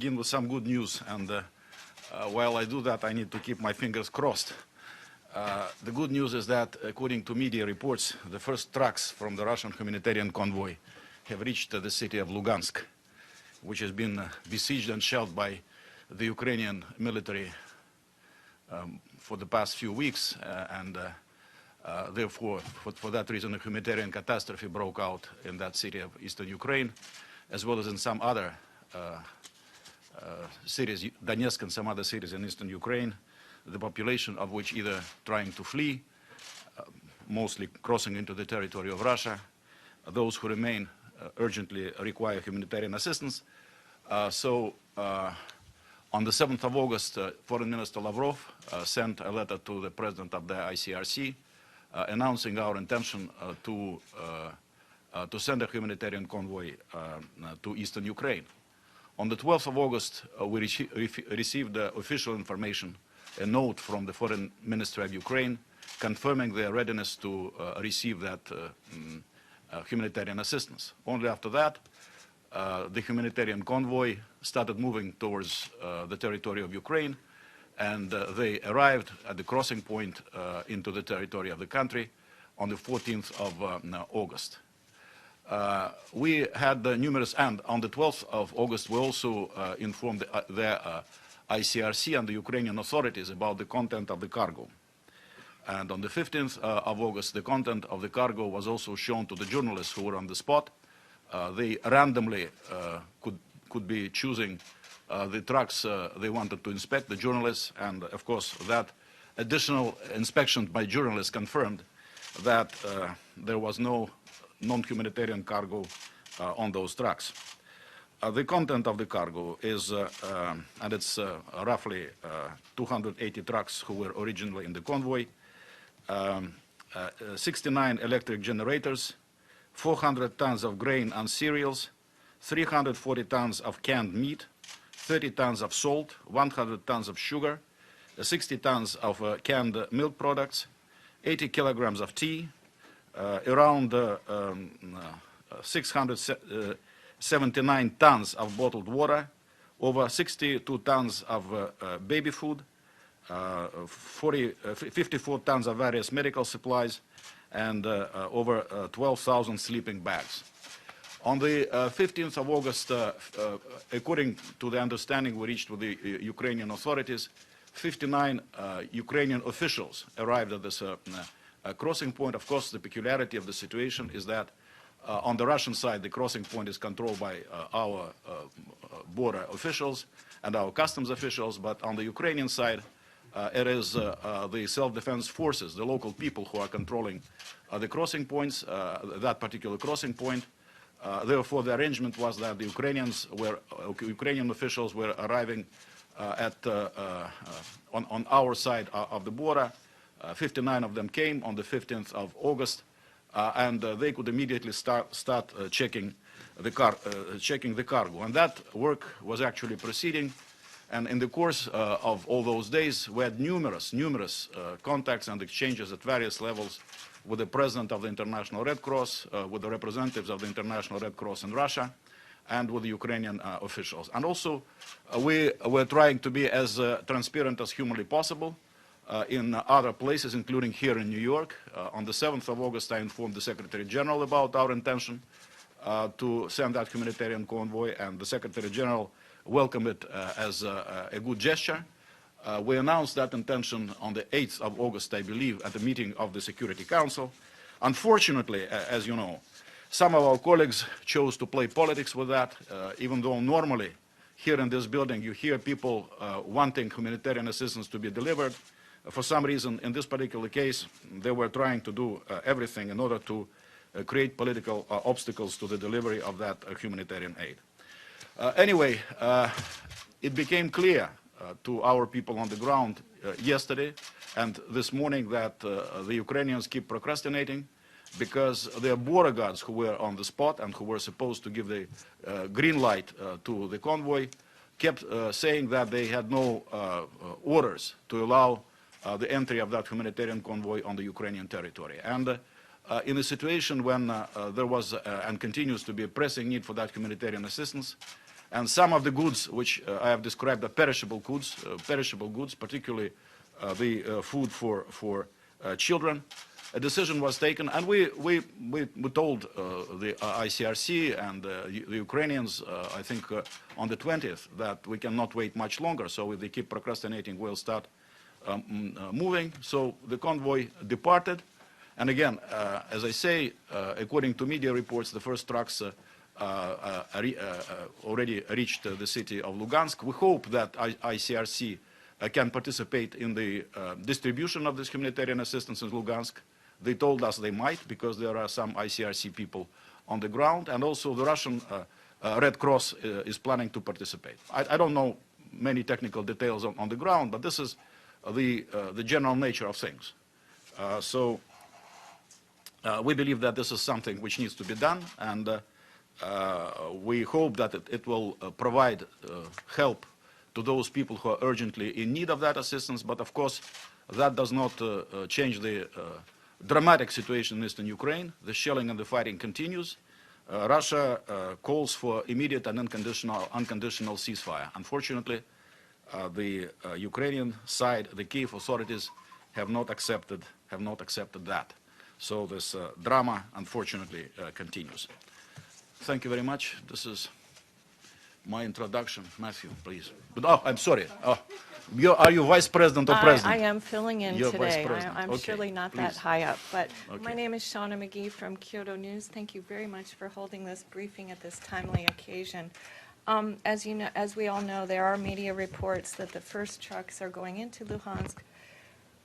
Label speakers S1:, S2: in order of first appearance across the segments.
S1: begin with some good news, and while I do that, I need to keep my fingers crossed. The good news is that, according to media reports, the first trucks from the Russian humanitarian convoy have reached the city of Lugansk, which has been besieged and shelled by the Ukrainian military for the past few weeks, and therefore, for that reason, a humanitarian catastrophe broke out in that city of eastern Ukraine, as well as in some other cities, Donetsk and some other cities in eastern Ukraine, the population of which either trying to flee, mostly crossing into the territory of Russia, those who remain urgently require humanitarian assistance. So on the 7th of August, Foreign Minister Lavrov sent a letter to the president of the ICRC announcing our intention to send a humanitarian convoy to eastern Ukraine. On the 12th of August, we received official information, a note from the Foreign Ministry of Ukraine confirming their readiness to receive that humanitarian assistance. Only after that, the humanitarian convoy started moving towards the territory of Ukraine, and they arrived at the crossing point into the territory of the country on the 14th of August. We had numerous, and on the 12th of August, we also informed the ICRC and the Ukrainian authorities about the content of the cargo. And on the 15th of August, the content of the cargo was also shown to the journalists who were on the spot. They randomly could be choosing the trucks they wanted to inspect, the journalists, and of course that additional inspection by journalists confirmed that there was no non-humanitarian cargo on those trucks. The content of the cargo is, and it's roughly 280 trucks who were originally in the convoy, 69 electric generators, 400 tons of grain and cereals, 340 tons of canned meat, 30 tons of salt, 100 tons of sugar, 60 tons of canned milk products, 80 kilograms of tea, around 679 tons of bottled water, over 62 tons of baby food, 54 tons of various medical supplies, and over 12,000 sleeping bags. On the 15th of August, according to the understanding we reached with the Ukrainian authorities, 59 Ukrainian officials arrived at this crossing point. Of course, the peculiarity of the situation is that on the Russian side, the crossing point is controlled by our border officials and our customs officials, but on the Ukrainian side, it is the self-defense forces, the local people who are controlling the crossing points, that particular crossing point. Therefore, the arrangement was that the Ukrainian officials were arriving on our side of the border. 59 of them came on the 15th of August, and they could immediately start checking the cargo. And that work was actually proceeding. And in the course of all those days, we had numerous contacts and exchanges at various levels with the president of the International Red Cross, with the representatives of the International Red Cross in Russia, and with the Ukrainian officials. And also, we were trying to be as transparent as humanly possible in other places, including here in New York. On the 7th of August, I informed the Secretary General about our intention to send that humanitarian convoy, and the Secretary General welcomed it as a good gesture. We announced that intention on the 8th of August, I believe, at the meeting of the Security Council. Unfortunately, as you know, some of our colleagues chose to play politics with that, even though normally here in this building you hear people wanting humanitarian assistance to be delivered. For some reason, in this particular case, they were trying to do everything in order to create political obstacles to the delivery of that humanitarian aid. Anyway, it became clear to our people on the ground yesterday and this morning that the Ukrainians keep procrastinating because their border guards who were on the spot and who were supposed to give the green light to the convoy kept saying that they had no orders to allow the entry of that humanitarian convoy on the Ukrainian territory. And in a situation when there was and continues to be a pressing need for that humanitarian assistance, And some of the goods which I have described are perishable goods, particularly the food for children. A decision was taken, and we told the ICRC and the Ukrainians, I think on the 20th, that we cannot wait much longer. So if they keep procrastinating, we'll start moving. So the convoy departed. And again, as I say, according to media reports, the first trucks already reached the city of Lugansk. We hope that ICRC can participate in the distribution of this humanitarian assistance in Lugansk. They told us they might, because there are some ICRC people on the ground, and also the Russian Red Cross is planning to participate. I don't know many technical details on the ground, but this is the general nature of things. So we believe that this is something which needs to be done, and we hope that it will provide help to those people who are urgently in need of that assistance. But of course, that does not change the dramatic situation in eastern Ukraine. The shelling and the fighting continues. Russia calls for immediate and unconditional ceasefire. Unfortunately, the Ukrainian side, the Kiev authorities, have not accepted that. So this drama, unfortunately, continues. Thank you very much. This is my introduction. Matthew, please. But, oh, I'm sorry. Oh, are you Vice President or President?
S2: I am filling in
S1: You're
S2: today.
S1: Vice President.
S2: I'm
S1: Okay,
S2: surely not
S1: please.
S2: that high up. But
S1: Okay.
S2: my name is Shauna McGee from Kyoto News. Thank you very much for holding this briefing at this timely occasion. As you know, as we all know, there are media reports that the first trucks are going into Luhansk.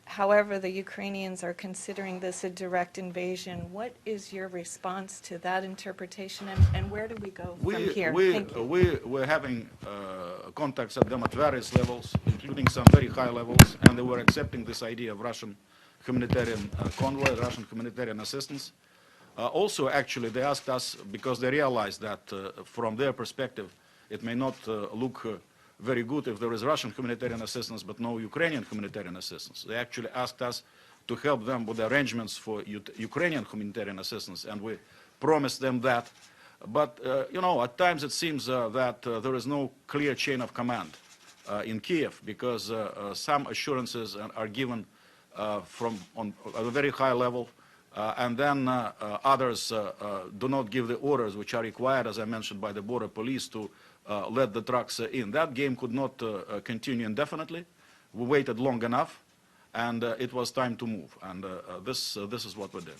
S2: However, the Ukrainians are considering this a direct invasion. What is your response to that interpretation, and where do we go from here? Thank you.
S1: We're having contacts at them at various levels, including some very high levels, and they were accepting this idea of Russian humanitarian convoy, Russian humanitarian assistance. Also, actually, they asked us, because they realized that from their perspective, it may not look very good if there is Russian humanitarian assistance but no Ukrainian humanitarian assistance. They actually asked us to help them with the arrangements for Ukrainian humanitarian assistance, and we promised them that. But, you know, at times it seems that there is no clear chain of command in Kiev, because some assurances are given from at a very high level, and then others do not give the orders which are required, as I mentioned, by the border police to let the trucks in. That game could not continue indefinitely. We waited long enough, and it was time to move. And this is what we did.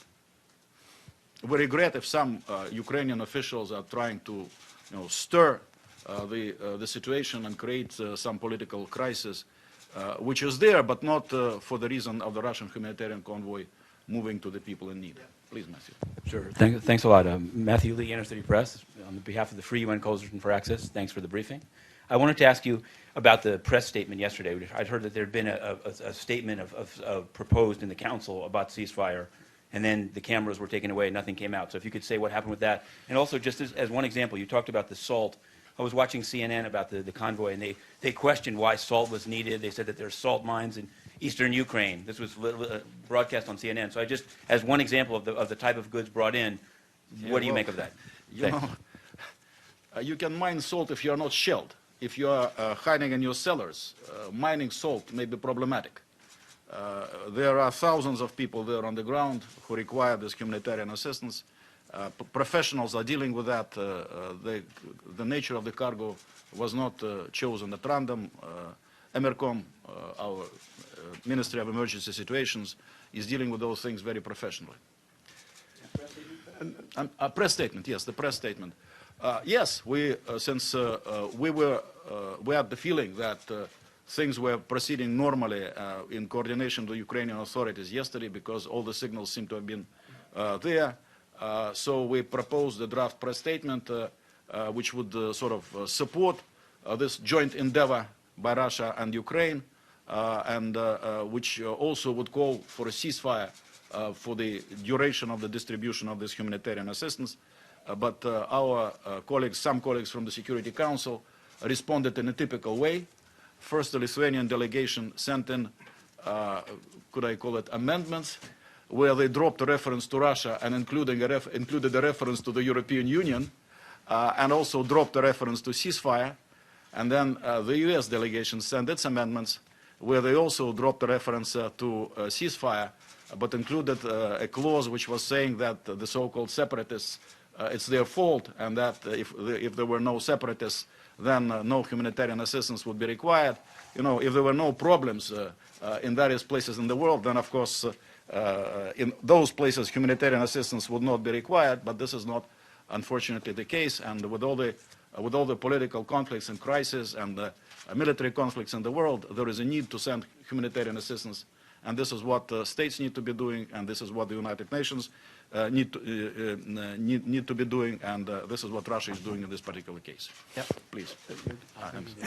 S1: We regret if some Ukrainian officials are trying to, stir the situation and create some political crisis, which is there, but not for the reason of the Russian humanitarian convoy moving to the people in need. Please, Matthew.
S3: Sure. Thanks a lot. Matthew Lee, Inner City Press, on behalf of the Free UN Coalition for Access, thanks for the briefing. I wanted to ask you about the press statement yesterday. I'd heard that there had been a statement proposed in the Council about ceasefire, and then the cameras were taken away and nothing came out. So if you could say what happened with that. And also, just as one example, you talked about the salt. I was watching CNN about the convoy, and they questioned why salt was needed. They said that there's salt mines in eastern Ukraine. This was broadcast on CNN. So I just, as one example of the type of goods brought in, what do you make of that?
S1: You can mine salt if you are not shelled. If you are hiding in your cellars, mining salt may be problematic. There are thousands of people there on the ground who require this humanitarian assistance. Professionals are dealing with that. The nature of the cargo was not chosen at random. Emercom, our Ministry of Emergency Situations, is dealing with those things very professionally. A press statement, yes, the press statement. Yes, since we had the feeling that things were proceeding normally in coordination with the Ukrainian authorities yesterday, because all the signals seem to have been there. So we proposed a draft press statement which would sort of support this joint endeavor by Russia and Ukraine, and which also would call for a ceasefire for the duration of the distribution of this humanitarian assistance. But our colleagues, some colleagues from the Security Council, responded in a typical way. First, the Lithuanian delegation sent in, could I call it, amendments, where they dropped a reference to Russia and included a reference to the European Union. and also dropped the reference to ceasefire. And then the U.S. delegation sent its amendments, where they also dropped the reference to ceasefire, but included a clause which was saying that the so-called separatists, it's their fault, and that if there were no separatists, then no humanitarian assistance would be required. You know, if there were no problems in various places in the world, then of course in those places humanitarian assistance would not be required, but this is not, unfortunately, the case. And with all the political conflicts and crises and military conflicts in the world, there is a need to send humanitarian assistance. And this is what states need to be doing, and this is what the United Nations need to be doing, and this is what Russia is doing in this particular case.
S4: Yeah.
S1: Please.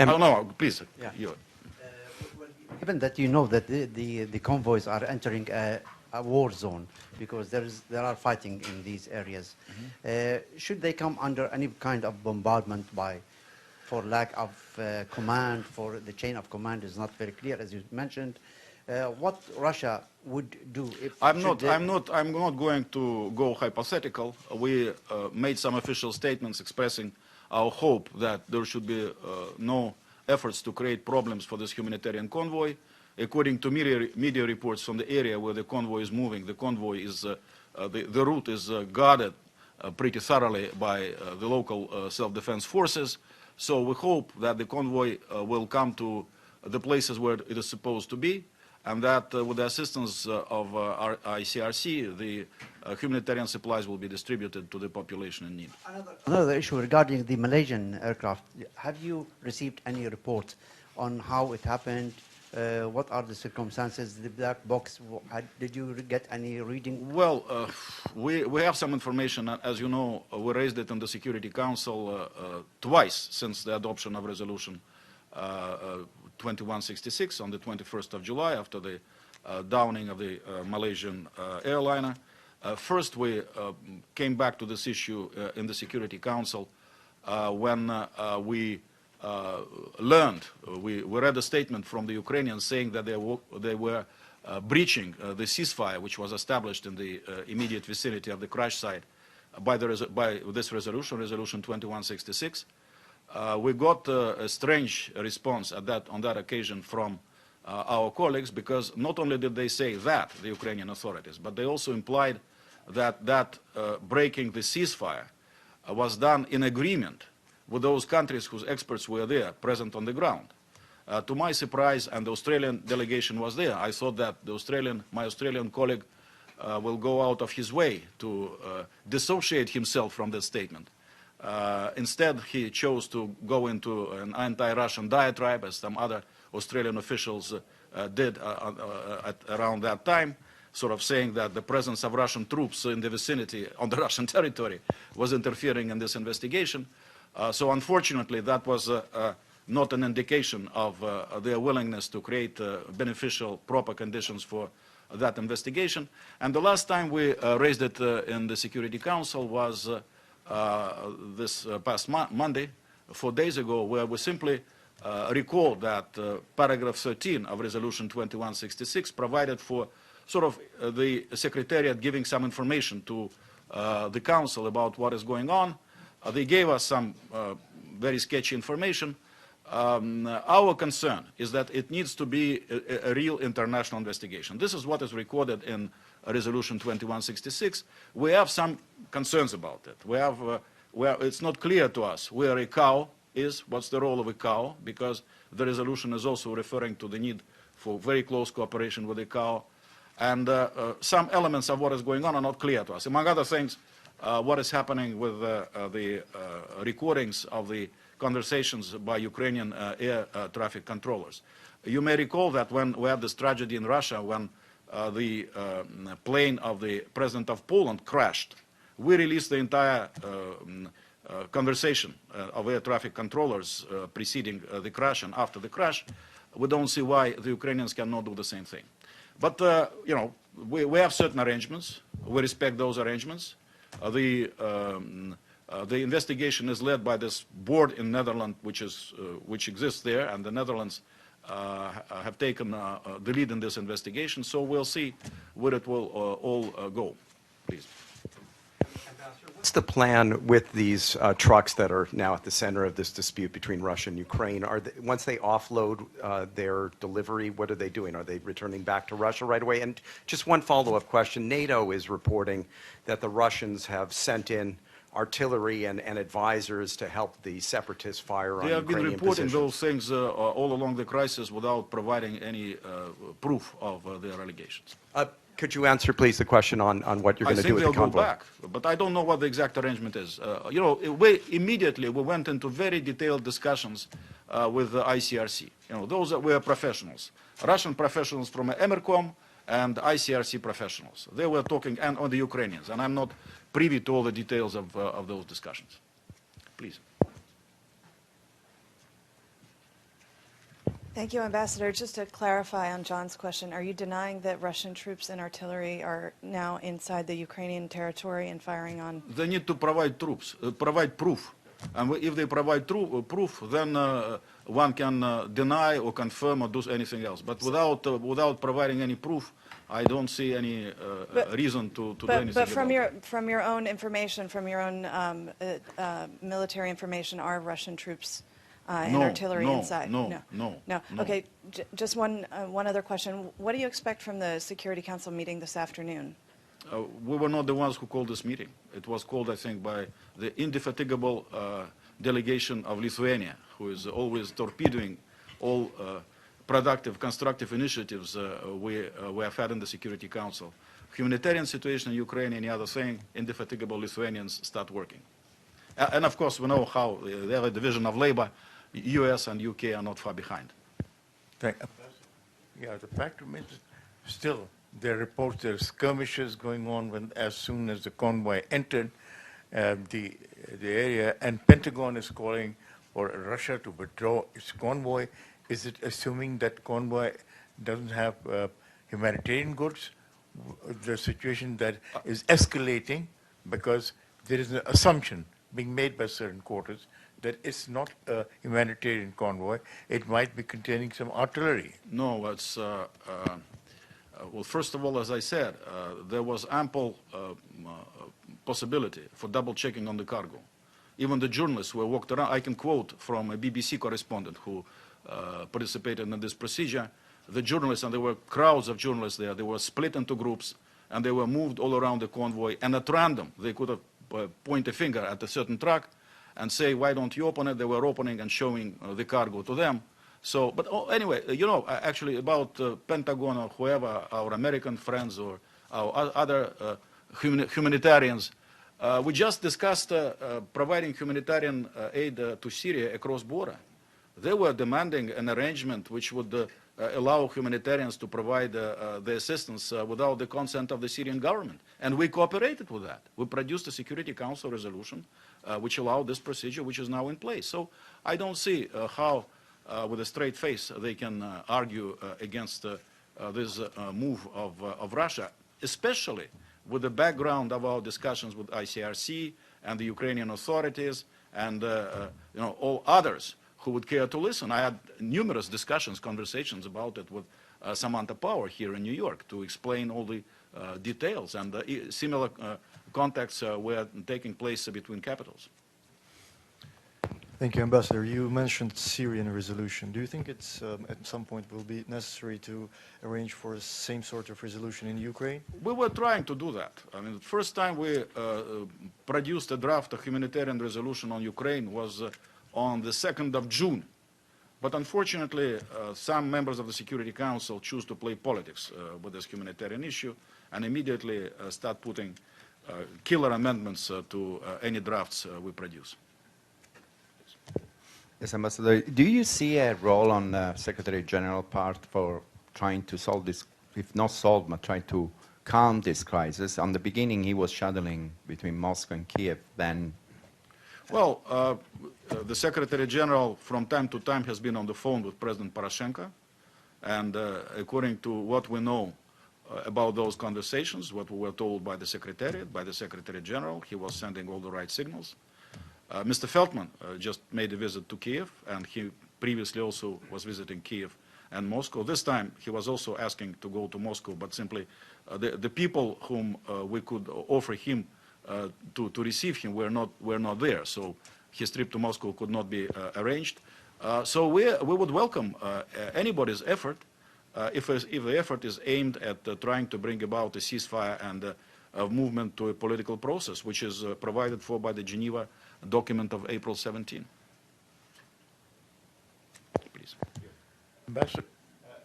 S1: No, please.
S4: Yeah.
S1: You.
S4: Given that you know that the convoys are entering a war zone because there are fighting in these areas, should they come under any kind of bombardment for lack of command, for the chain of command is not very clear, as you mentioned, what Russia would do if
S1: I'm not going to go hypothetical. We made some official statements expressing our hope that there should be no efforts to create problems for this humanitarian convoy. According to media reports from the area where the convoy is moving, the convoy is the route is guarded pretty thoroughly by the local self-defense forces. So we hope that the convoy will come to the places where it is supposed to be, and that with the assistance of our ICRC, the humanitarian supplies will be distributed to the population in need.
S4: Another issue regarding the Malaysian aircraft. Have you received any report on how it happened? What are the circumstances? The black box, did you get any reading?
S1: Well, we have some information. As you know, we raised it in the Security Council twice since the adoption of resolution 2166 on the 21st of July after the downing of the Malaysian airliner. First, we came back to this issue in the Security Council when we learned, we read a statement from the Ukrainians saying that they were breaching the ceasefire which was established in the immediate vicinity of the crash site by this resolution, resolution 2166. We got a strange response on that occasion from our colleagues, because not only did they say that, the Ukrainian authorities, but they also implied that breaking the ceasefire was done in agreement with those countries whose experts were there, present on the ground. To my surprise, and the Australian delegation was there, I thought that my Australian colleague will go out of his way to dissociate himself from this statement. Instead, he chose to go into an anti-Russian diatribe, as some other Australian officials did around that time, sort of saying that the presence of Russian troops in the vicinity on the Russian territory was interfering in this investigation. So unfortunately, that was not an indication of their willingness to create beneficial, proper conditions for that investigation. And the last time we raised it in the Security Council was this past Monday, 4 days ago, where we simply recalled that paragraph 13 of Resolution 2166 provided for sort of the Secretariat giving some information to the Council about what is going on. They gave us some very sketchy information. Our concern is that it needs to be a real international investigation. This is what is recorded in Resolution 2166. We have some concerns about it. It's not clear to us where ICAO is, what's the role of ICAO, because the resolution is also referring to the need for very close cooperation with ICAO. And some elements of what is going on are not clear to us. Among other things, what is happening with the recordings of the conversations by Ukrainian air traffic controllers. You may recall that when we had this tragedy in Russia, when the plane of the president of Poland crashed, we released the entire conversation of air traffic controllers preceding the crash and after the crash. We don't see why the Ukrainians cannot do the same thing. But, you know, we have certain arrangements. We respect those arrangements. The investigation is led by this board in Netherlands, which exists there, and the Netherlands have taken the lead in this investigation. So we'll see where it will all go. Please.
S5: Ambassador, What's the plan with these trucks that are now at the center of this dispute between Russia and Ukraine? Once they offload their delivery, what are they doing? Are they returning back to Russia right away? And just one follow-up question. NATO is reporting that the Russians have sent in artillery and advisors to help the separatists fire on Ukrainian positions.
S1: They have been reporting those things all along the crisis without providing any proof of their allegations.
S5: Could you answer, please, the question on what you're going to do with the convoy?
S1: I think they'll go back, but I don't know what the exact arrangement is. You know, immediately we went into very detailed discussions with the ICRC. You know, those were professionals, Russian professionals from Emercom and ICRC professionals. They were talking on the Ukrainians, and I'm not privy to all the details of those discussions. Please.
S6: Thank you, Ambassador. Just to clarify on John's question, are you denying that Russian troops and artillery are now inside the Ukrainian territory and firing on?
S1: They need to provide provide proof. And if they provide proof, then one can deny or confirm or do anything else. But without providing any proof, I don't see any reason to do anything.
S6: But from your own information, from your own military information, are Russian troops and artillery inside?
S1: No.
S6: Okay, just one other question. What do you expect from the Security Council meeting this afternoon?
S1: We were not the ones who called this meeting. It was called, I think, by the indefatigable delegation of Lithuania, who is always torpedoing all productive, constructive initiatives we have had in the Security Council. Humanitarian situation in Ukraine, any other thing, indefatigable Lithuanians start working. And of course, we know how they have a division of labor. US and UK are not far behind.
S7: Yeah, the fact remains still. There are reports there are skirmishes going on as soon as the convoy entered the area, and Pentagon is calling for Russia to withdraw its convoy. Is it assuming that convoy doesn't have humanitarian goods? The situation that is escalating because there is an assumption being made by certain quarters that it's not a humanitarian convoy. It might be containing some artillery.
S1: No, it's well, first of all, as I said, there was ample possibility for double checking on the cargo. Even the journalists who walked around, I can quote from a BBC correspondent who participated in this procedure. The journalists, and there were crowds of journalists there, they were split into groups, and they were moved all around the convoy, and at random, they could have point a finger at a certain truck and say, why don't you open it? They were opening and showing the cargo to them. So, but anyway, you know, actually about Pentagon or whoever, our American friends or our other humanitarians, we just discussed providing humanitarian aid to Syria across border. They were demanding an arrangement which would allow humanitarians to provide the assistance without the consent of the Syrian government. And we cooperated with that. We produced a Security Council resolution which allowed this procedure, which is now in place. So I don't see how, with a straight face, they can argue against this move of Russia, especially with the background of our discussions with ICRC and the Ukrainian authorities and you know, all others who would care to listen. I had numerous discussions, conversations about it with Samantha Power here in New York to explain all the details, and similar contacts were taking place between capitals.
S8: Thank you, Ambassador. You mentioned Syrian resolution. Do you think it's at some point will be necessary to arrange for the same sort of resolution in Ukraine?
S1: We were trying to do that. I mean, the first time we produced a draft of humanitarian resolution on Ukraine was on the 2nd of June. But unfortunately, some members of the Security Council choose to play politics with this humanitarian issue and immediately start putting killer amendments to any drafts we produce.
S9: Yes, Ambassador, do you see a role on Secretary General part for trying to solve this, if not solve, but try to calm this crisis? On the beginning, he was shuttling between Moscow and Kiev, then...
S1: Well, the Secretary General from time to time has been on the phone with President Poroshenko, and according to what we know about those conversations, what we were told by the Secretariat, by the Secretary General, he was sending all the right signals. Mr. Feldman just made a visit to Kiev, and he previously also was visiting Kiev and Moscow. This time he was also asking to go to Moscow, but simply the people whom we could offer him to receive him were not there. So his trip to Moscow could not be arranged. So we would welcome anybody's effort if the effort is aimed at trying to bring about a ceasefire and a movement to a political process, which is provided for by the Geneva document of April 17. Please.
S7: Ambassador,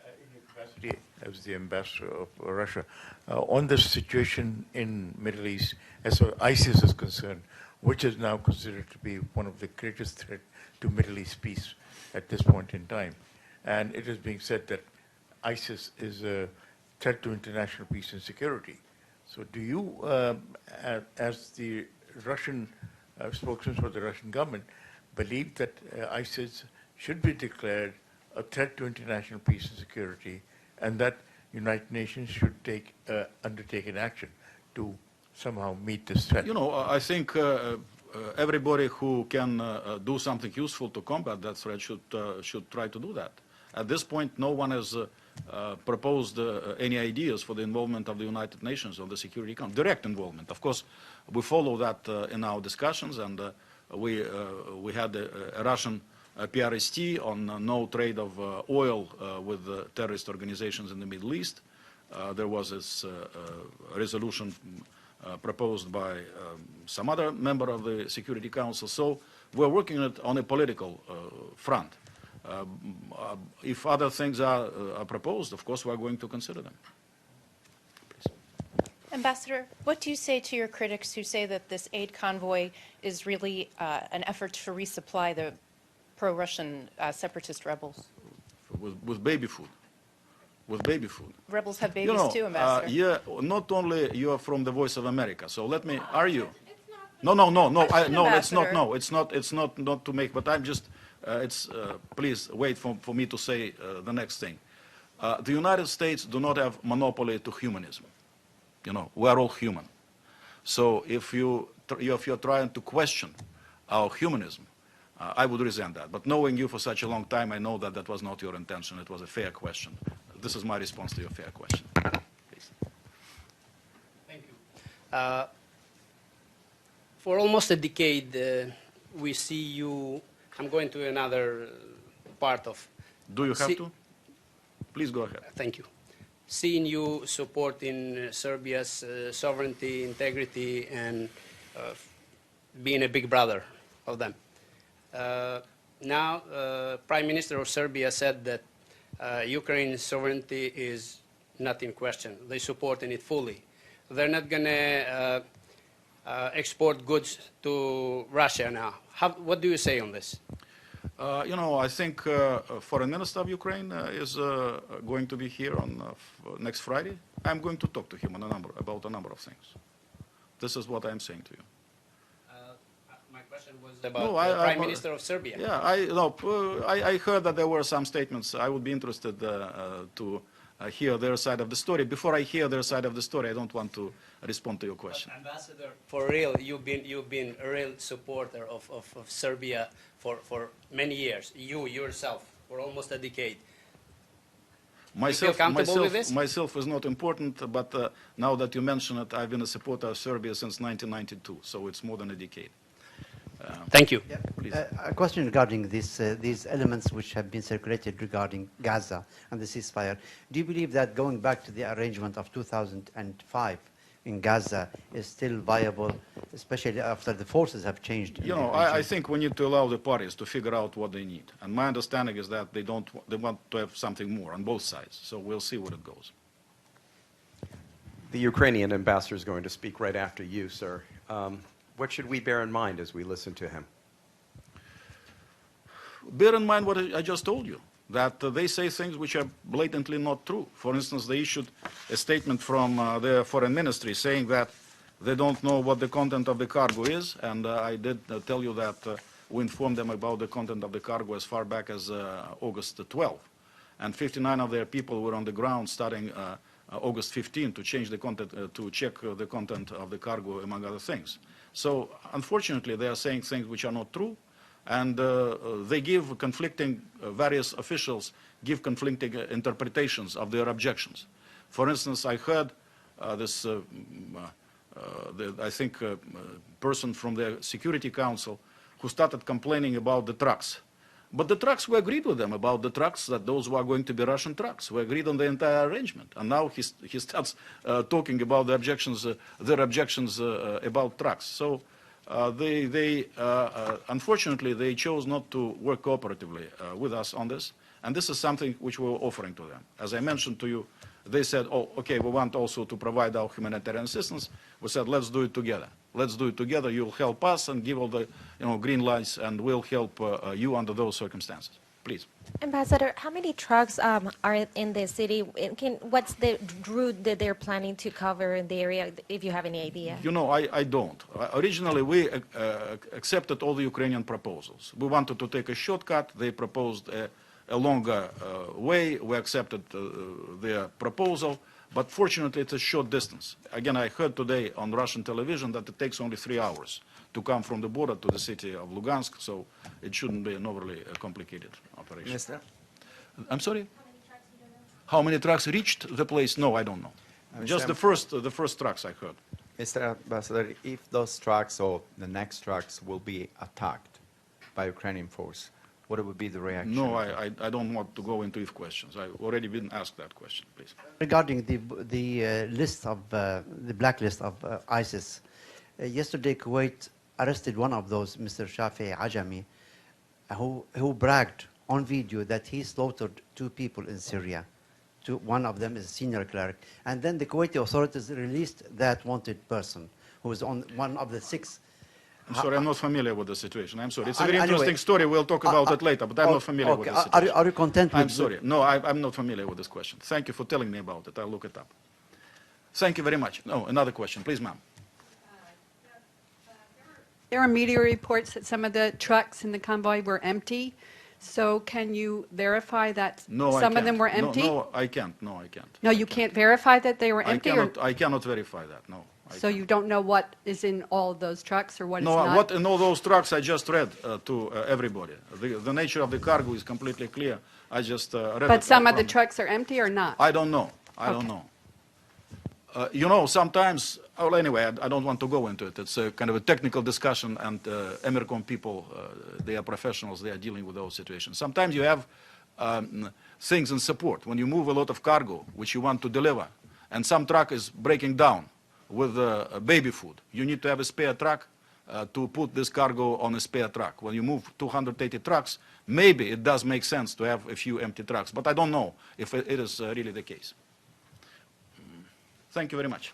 S7: in your capacity as the ambassador of Russia, on the situation in Middle East, as far as ISIS is concerned, which is now considered to be one of the greatest threats to Middle East peace at this point in time. And it is being said that ISIS is a threat to international peace and security. So do you, as the Russian spokesman for the Russian government, believe that ISIS should be declared a threat to international peace and security, and that United Nations should undertake an action to somehow meet this threat?
S1: You know, I think everybody who can do something useful to combat that threat should try to do that. At this point, no one has proposed any ideas for the involvement of the United Nations or the Security Council, direct involvement. Of course, we follow that in our discussions, and we had a Russian PRST on no trade of oil with terrorist organizations in the Middle East. There was this resolution proposed by some other member of the Security Council. So we're working on a political front. If other things are proposed, of course, we're going to consider them. Please.
S10: Ambassador, what do you say to your critics who say that this aid convoy is really an effort to resupply the pro-Russian separatist rebels?
S1: With baby food. With baby food.
S10: Rebels have babies too, Ambassador.
S1: Yeah, not only you are from the Voice of America, so let me, are you? No, it's not, no, it's not to make, but I'm just, please wait for me to say the next thing. The United States do not have monopoly to humanism. You know, we are all human. So if you're trying to question our humanism, I would resent that. But knowing you for such a long time, I know that that was not your intention. It was a fair question. This is my response to your fair question. Please.
S11: Thank you. For almost a decade, we see you. I'm going to another part of.
S1: Do you have to? Please go ahead.
S11: Thank you. Seeing you supporting Serbia's sovereignty, integrity, and being a big brother of them. Now, Prime Minister of Serbia said that Ukraine's sovereignty is not in question. They're supporting it fully. They're not going to export goods to Russia now. What do you say on this?
S1: You know, I think Foreign Minister of Ukraine is going to be here on next Friday. I'm going to talk to him about a number of things. This is what I'm saying to you.
S11: My question was about the Prime Minister of Serbia.
S1: Yeah, I heard that there were some statements. I would be interested to hear their side of the story. Before I hear their side of the story, I don't want to respond to your question.
S11: But Ambassador, for real, you've been a real supporter of Serbia for many years. You yourself, for almost a decade.
S1: Myself is not important, but now that you mention it, I've been a supporter of Serbia since 1992, so it's more than a decade.
S11: Thank you.
S4: Yeah.
S1: Please.
S4: A question regarding these elements which have been circulated regarding Gaza and the ceasefire. Do you believe that going back to the arrangement of 2005 in Gaza is still viable, especially after the forces have changed?
S1: You know, I think we need to allow the parties to figure out what they need. And my understanding is that they want to have something more on both sides. So we'll see where it goes.
S5: The Ukrainian ambassador is going to speak right after you, sir. What should we bear in mind as we listen to him?
S1: Bear in mind what I just told you, that they say things which are blatantly not true. For instance, they issued a statement from their foreign ministry saying that they don't know what the content of the cargo is, and I did tell you that we informed them about the content of the cargo as far back as August 12. And 59 of their people were on the ground starting August 15 to change the content, to check the content of the cargo, among other things. So, unfortunately, they are saying things which are not true, and they give conflicting, various officials give conflicting interpretations of their objections. For instance, I heard this I think, person from the Security Council who started complaining about the trucks. But the trucks, we agreed with them about the trucks, that those were going to be Russian trucks. We agreed on the entire arrangement. And now he starts talking about the objections, their objections about trucks. So unfortunately, they chose not to work cooperatively with us on this. And this is something which we were offering to them. As I mentioned to you, they said, oh, okay, we want also to provide our humanitarian assistance. We said, let's do it together. Let's do it together. You'll help us and give all the green lights, and we'll help you under those circumstances. Please.
S12: Ambassador, how many trucks are in the city? What's the route that they're planning to cover in the area, if you have any idea?
S1: You know, I don't. Originally, we accepted all the Ukrainian proposals. We wanted to take a shortcut. They proposed a longer way. We accepted their proposal. But fortunately, it's a short distance. Again, I heard today on Russian television that it takes only 3 hours to come from the border to the city of Lugansk, so it shouldn't be an overly complicated operation.
S5: Minister?
S1: I'm sorry? How many trucks reached the place? No, I don't know. Just the first trucks I heard.
S9: Mr. Ambassador, if those trucks or the next trucks will be attacked by Ukrainian force, what would be the reaction?
S1: No, I don't want to go into if questions. I've already been asked that question, please.
S4: Regarding the list of the blacklist of ISIS, yesterday Kuwait arrested one of those, Mr. Shafi Ajami, who bragged on video that he slaughtered 2 people in Syria. One of them is a senior cleric. And then the Kuwaiti authorities released that wanted person, who was on one of the 6.
S1: I'm sorry, I'm not familiar with the situation. I'm sorry. It's a very interesting story. We'll talk about it later, but I'm not familiar with the situation.
S4: Are you content with
S1: I'm sorry. No, I'm not familiar with this question. Thank you for telling me about it. I'll look it up. Thank you very much. No, another question. Please, ma'am.
S13: There are media reports that some of the trucks in the convoy were empty. So can you verify that some of them were empty?
S1: No, I can't. No, I can't.
S13: No, you can't verify that they were empty?
S1: I cannot verify that, no.
S13: So you don't know what is in all of those trucks or what is not?
S1: No, what in all those trucks I just read to everybody. The nature of the cargo is completely clear. I just read it.
S13: But some of the trucks are empty or not?
S1: I don't know. I don't know. You know, sometimes, well, anyway, I don't want to go into it. It's a kind of a technical discussion, and Emercom people, they are professionals, they are dealing with those situations. Sometimes you have things in support. When you move a lot of cargo, which you want to deliver, and some truck is breaking down with baby food, you need to have a spare truck to put this cargo on a spare truck. When you move 280 trucks, maybe it does make sense to have a few empty trucks, but I don't know if it is really the case. Thank you very much.